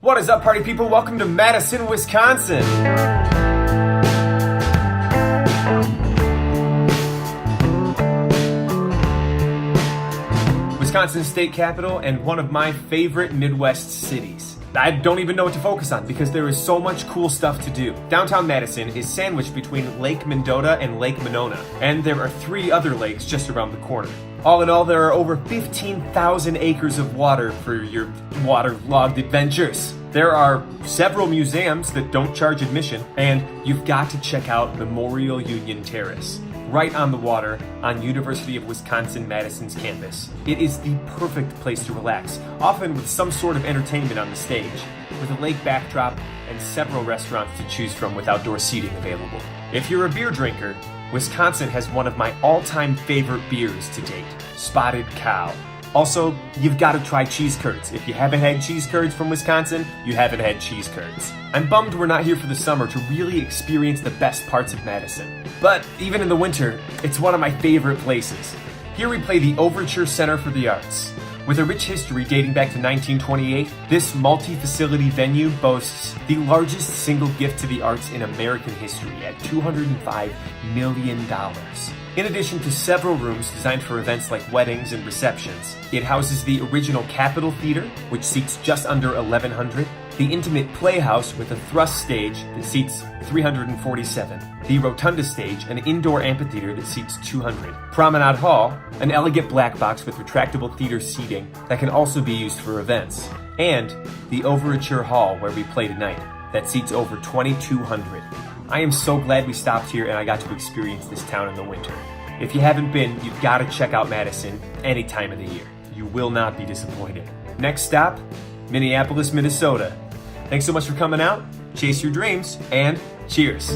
What is up, party people? Welcome to Madison, Wisconsin. Wisconsin's state capital and one of my favorite Midwest cities. I don't even know what to focus on because there is so much cool stuff to do. Downtown Madison is sandwiched between Lake Mendota and Lake Monona, and there are 3 other lakes just around the corner. All in all, there are over 15,000 acres of water for your waterlogged adventures. There are several museums that don't charge admission, and you've got to check out Memorial Union Terrace, right on the water on University of Wisconsin-Madison's campus. It is the perfect place to relax, often with some sort of entertainment on the stage, with a lake backdrop and several restaurants to choose from with outdoor seating available. If you're a beer drinker, Wisconsin has one of my all-time favorite beers to date, Spotted Cow. Also, you've got to try cheese curds. If you haven't had cheese curds from Wisconsin, you haven't had cheese curds. I'm bummed we're not here for the summer to really experience the best parts of Madison. But even in the winter, it's one of my favorite places. Here we play the Overture Center for the Arts. With a rich history dating back to 1928, this multi-facility venue boasts the largest single gift to the arts in American history at $205 million. In addition to several rooms designed for events like weddings and receptions, it houses the original Capitol Theater, which seats just under 1,100, the Intimate Playhouse with a thrust stage that seats 347, the Rotunda Stage, an indoor amphitheater that seats 200, Promenade Hall, an elegant black box with retractable theater seating that can also be used for events, and the Overture Hall where we play tonight, that seats over 2,200. I am so glad we stopped here and I got to experience this town in the winter. If you haven't been, you've got to check out Madison any time of the year. You will not be disappointed. Next stop, Minneapolis, Minnesota. Thanks so much for coming out. Chase your dreams and cheers.